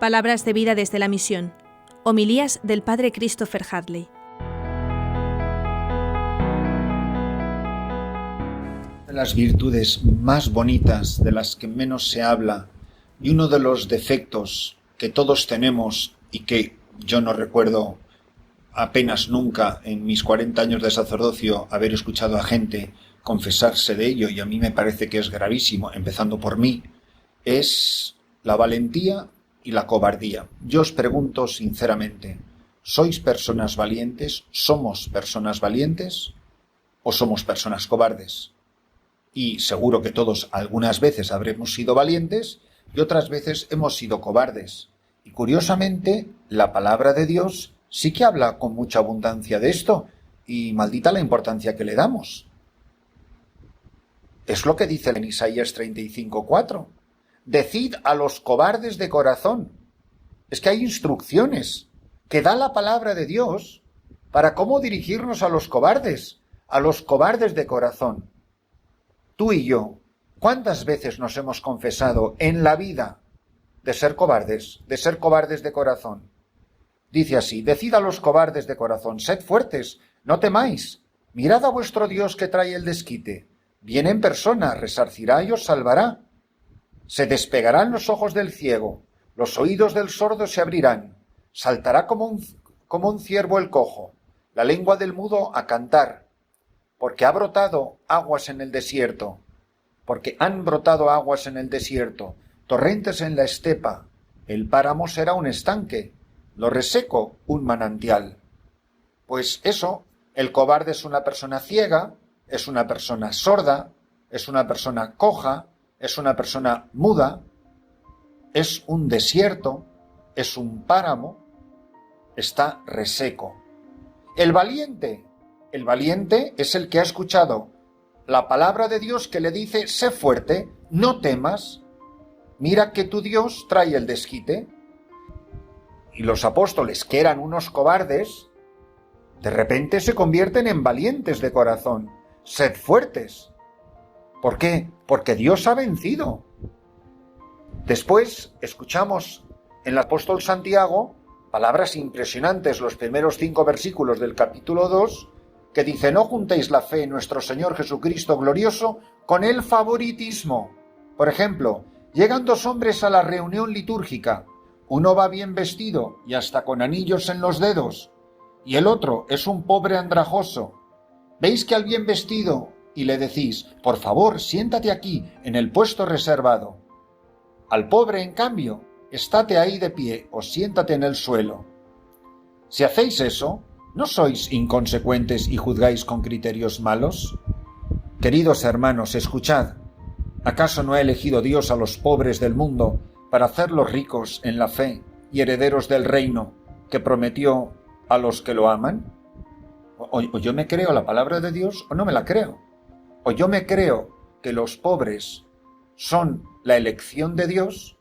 Palabras de vida desde la misión. Homilías del Padre Christopher Hadley. De las virtudes más bonitas, de las que menos se habla, y uno de los defectos que todos tenemos y que yo no recuerdo apenas nunca en mis 40 años de sacerdocio haber escuchado a gente confesarse de ello, y a mí me parece que es gravísimo, empezando por mí, es la valentía y la cobardía. Yo os pregunto sinceramente, ¿sois personas valientes? ¿Somos personas valientes? ¿O somos personas cobardes? Y seguro que todos algunas veces habremos sido valientes y otras veces hemos sido cobardes. Y curiosamente, la palabra de Dios sí que habla con mucha abundancia de esto, y maldita la importancia que le damos. Es lo que dice en Isaías 35:4. Decid a los cobardes de corazón. Es que hay instrucciones que da la palabra de Dios para cómo dirigirnos a los cobardes de corazón. Tú y yo, ¿cuántas veces nos hemos confesado en la vida de ser cobardes de corazón? Dice así: decid a los cobardes de corazón, sed fuertes, no temáis, mirad a vuestro Dios que trae el desquite, viene en persona, resarcirá y os salvará. Se despegarán los ojos del ciego, los oídos del sordo se abrirán, saltará como un ciervo el cojo, la lengua del mudo a cantar, porque han brotado aguas en el desierto, torrentes en la estepa, el páramo será un estanque, lo reseco un manantial. Pues eso, el cobarde es una persona ciega, es una persona sorda, es una persona coja, es una persona muda, es un desierto, es un páramo, está reseco. El valiente es el que ha escuchado la palabra de Dios que le dice: sé fuerte, no temas, mira que tu Dios trae el desquite. Y los apóstoles, que eran unos cobardes, de repente se convierten en valientes de corazón. Sed fuertes. ¿Por qué? Porque Dios ha vencido. Después escuchamos en el apóstol Santiago palabras impresionantes, los primeros 5 versículos del capítulo 2, que dice: no juntéis la fe en nuestro Señor Jesucristo glorioso con el favoritismo. Por ejemplo, llegan 2 hombres a la reunión litúrgica, uno va bien vestido y hasta con anillos en los dedos, y el otro es un pobre andrajoso. ¿Veis que al bien vestido y le decís: por favor, siéntate aquí en el puesto reservado? Al pobre, en cambio, estate ahí de pie o siéntate en el suelo. Si hacéis eso, ¿no sois inconsecuentes y juzgáis con criterios malos? Queridos hermanos, escuchad. ¿Acaso no ha elegido Dios a los pobres del mundo para hacerlos ricos en la fe y herederos del reino que prometió a los que lo aman? O yo me creo la palabra de Dios o no me la creo. O yo me creo que los pobres son la elección de Dios,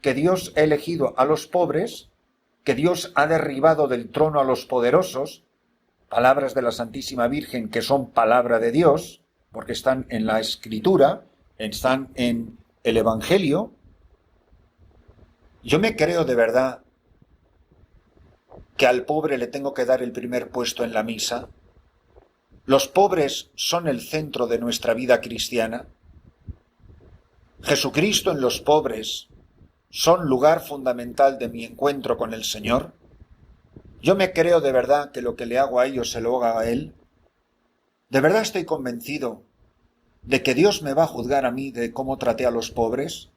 que Dios ha elegido a los pobres, que Dios ha derribado del trono a los poderosos, palabras de la Santísima Virgen que son palabra de Dios, porque están en la Escritura, están en el Evangelio. Yo me creo de verdad que al pobre le tengo que dar el primer puesto en la misa. Los pobres son el centro de nuestra vida cristiana. Jesucristo en los pobres son lugar fundamental de mi encuentro con el Señor. Yo me creo de verdad que lo que le hago a ellos se lo haga a Él. De verdad estoy convencido de que Dios me va a juzgar a mí de cómo traté a los pobres.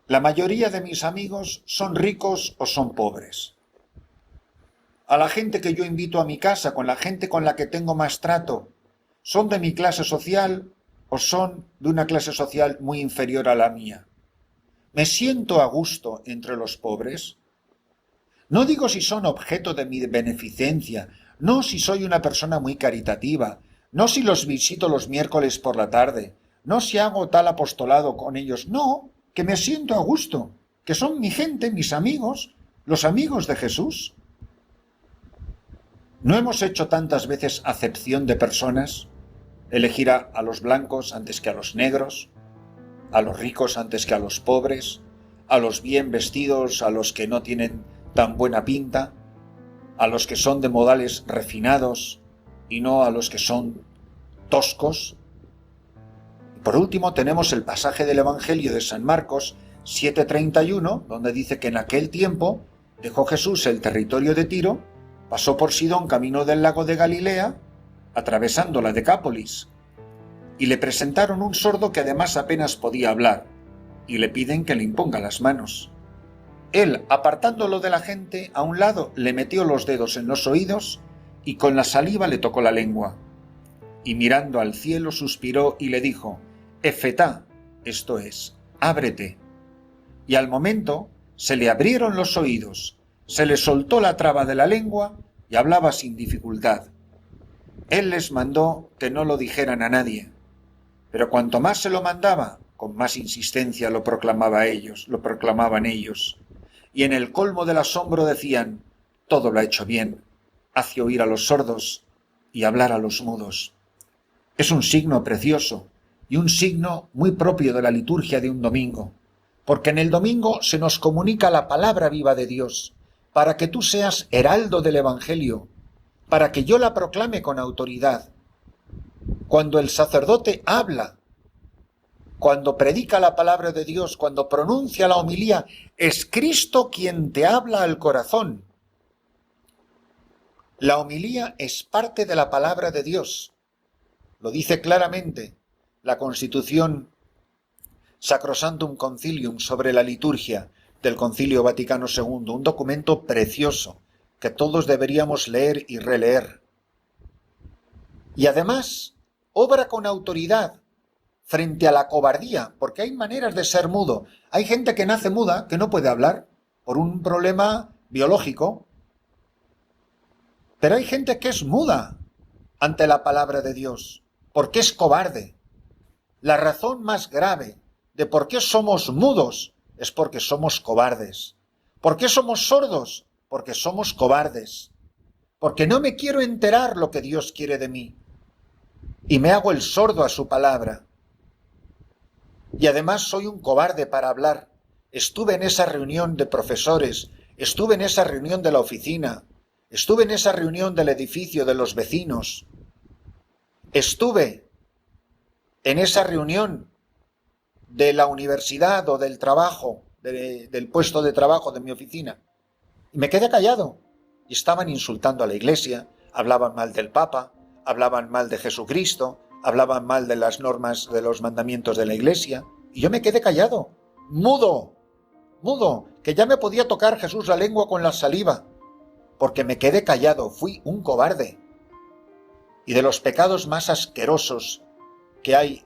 La mayoría de mis amigos son ricos o son pobres. A la gente que yo invito a mi casa, con la gente con la que tengo más trato, ¿son de mi clase social o son de una clase social muy inferior a la mía? ¿Me siento a gusto entre los pobres? No digo si son objeto de mi beneficencia, no si soy una persona muy caritativa, no si los visito los miércoles por la tarde, no si hago tal apostolado con ellos, no, que me siento a gusto, que son mi gente, mis amigos, los amigos de Jesús. ¿No hemos hecho tantas veces acepción de personas? Elegir a los blancos antes que a los negros, a los ricos antes que a los pobres, a los bien vestidos, a los que no tienen tan buena pinta, a los que son de modales refinados y no a los que son toscos. Por último, tenemos el pasaje del Evangelio de San Marcos 7:31, donde dice que en aquel tiempo dejó Jesús el territorio de Tiro, pasó por Sidón camino del lago de Galilea, atravesando la Decápolis, y le presentaron un sordo que además apenas podía hablar, y le piden que le imponga las manos. Él, apartándolo de la gente, a un lado le metió los dedos en los oídos y con la saliva le tocó la lengua. Y mirando al cielo suspiró y le dijo: Efetá, esto es, ábrete. Y al momento se le abrieron los oídos, se le soltó la traba de la lengua y hablaba sin dificultad. Él les mandó que no lo dijeran a nadie, pero cuanto más se lo mandaba, con más insistencia lo proclamaban ellos. Y en el colmo del asombro decían: todo lo ha hecho bien, hace oír a los sordos y hablar a los mudos. Es un signo precioso y un signo muy propio de la liturgia de un domingo, porque en el domingo se nos comunica la palabra viva de Dios, para que tú seas heraldo del Evangelio, para que yo la proclame con autoridad. Cuando el sacerdote habla, cuando predica la palabra de Dios, cuando pronuncia la homilía, es Cristo quien te habla al corazón. La homilía es parte de la palabra de Dios. Lo dice claramente la Constitución Sacrosanctum Concilium sobre la liturgia del Concilio Vaticano II, un documento precioso que todos deberíamos leer y releer. Y además, obra con autoridad frente a la cobardía, porque hay maneras de ser mudo. Hay gente que nace muda, que no puede hablar por un problema biológico, pero hay gente que es muda ante la palabra de Dios, porque es cobarde. La razón más grave de por qué somos mudos es porque somos cobardes. ¿Por qué somos sordos? Porque somos cobardes. Porque no me quiero enterar lo que Dios quiere de mí. Y me hago el sordo a su palabra. Y además soy un cobarde para hablar. Estuve en esa reunión de profesores, estuve en esa reunión de la oficina, estuve en esa reunión del edificio de los vecinos, estuve en esa reunión de la universidad o del trabajo, del puesto de trabajo de mi oficina. Y me quedé callado. Y estaban insultando a la Iglesia, hablaban mal del Papa, hablaban mal de Jesucristo, hablaban mal de las normas, de los mandamientos de la Iglesia. Y yo me quedé callado, mudo, que ya me podía tocar Jesús la lengua con la saliva, porque me quedé callado, fui un cobarde. Y de los pecados más asquerosos que hay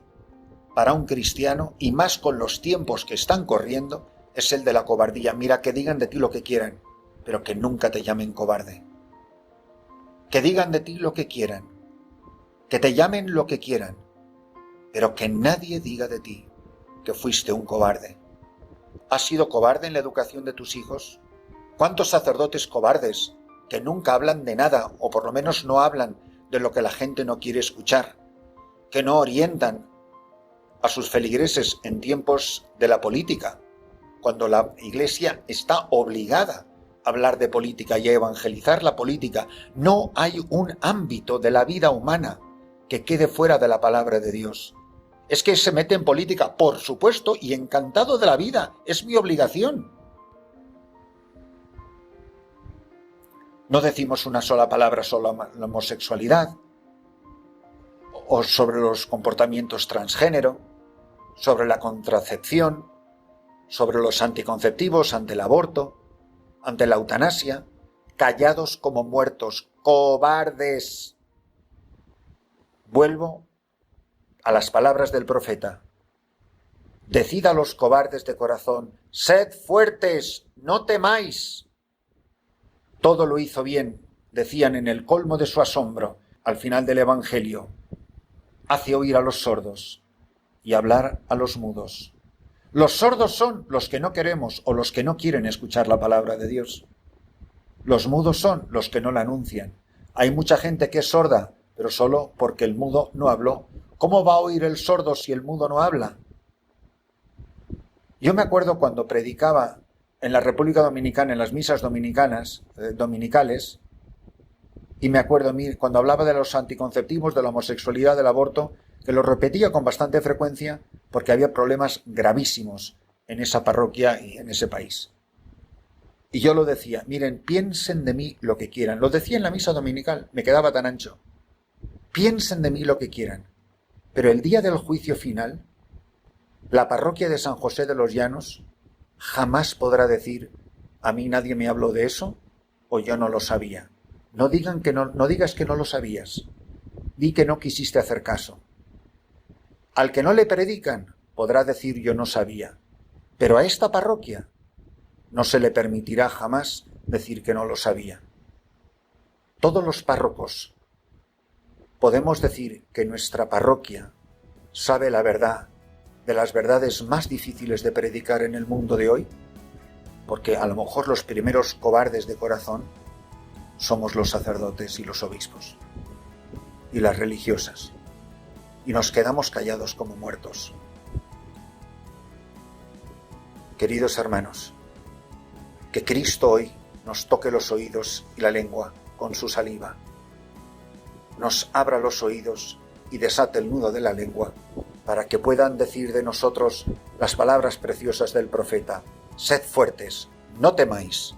para un cristiano, y más con los tiempos que están corriendo, es el de la cobardía. Mira, que digan de ti lo que quieran, pero que nunca te llamen cobarde. Que digan de ti lo que quieran, que te llamen lo que quieran, pero que nadie diga de ti que fuiste un cobarde. ¿Has sido cobarde en la educación de tus hijos? ¿Cuántos sacerdotes cobardes que nunca hablan de nada, o por lo menos no hablan de lo que la gente no quiere escuchar, que no orientan a sus feligreses en tiempos de la política, cuando la Iglesia está obligada a hablar de política y a evangelizar la política? No hay un ámbito de la vida humana que quede fuera de la palabra de Dios. Es que se mete en política, por supuesto, y encantado de la vida, es mi obligación. No decimos una sola palabra sobre la homosexualidad, o sobre los comportamientos transgénero, sobre la contracepción, sobre los anticonceptivos, ante el aborto, ante la eutanasia, callados como muertos, cobardes. Vuelvo a las palabras del profeta. Decid a los cobardes de corazón, sed fuertes, no temáis. Todo lo hizo bien, decían en el colmo de su asombro, al final del Evangelio. Hace oír a los sordos y hablar a los mudos. Los sordos son los que no queremos o los que no quieren escuchar la palabra de Dios. Los mudos son los que no la anuncian. Hay mucha gente que es sorda, pero solo porque el mudo no habló. ¿Cómo va a oír el sordo si el mudo no habla? Yo me acuerdo cuando predicaba en la República Dominicana, en las misas dominicales, y me acuerdo cuando hablaba de los anticonceptivos, de la homosexualidad, del aborto, que lo repetía con bastante frecuencia porque había problemas gravísimos en esa parroquia y en ese país. Y yo lo decía, miren, piensen de mí lo que quieran. Lo decía en la misa dominical, me quedaba tan ancho. Piensen de mí lo que quieran. Pero el día del juicio final, la parroquia de San José de los Llanos jamás podrá decir, a mí nadie me habló de eso o yo no lo sabía. No digas que no lo sabías. Di que no quisiste hacer caso. Al que no le predican podrá decir yo no sabía. Pero a esta parroquia no se le permitirá jamás decir que no lo sabía. Todos los párrocos podemos decir que nuestra parroquia sabe la verdad de las verdades más difíciles de predicar en el mundo de hoy, porque a lo mejor los primeros cobardes de corazón somos los sacerdotes y los obispos y las religiosas, y nos quedamos callados como muertos. Queridos hermanos, que Cristo hoy nos toque los oídos y la lengua con su saliva, nos abra los oídos y desate el nudo de la lengua para que puedan decir de nosotros las palabras preciosas del profeta: sed fuertes, no temáis,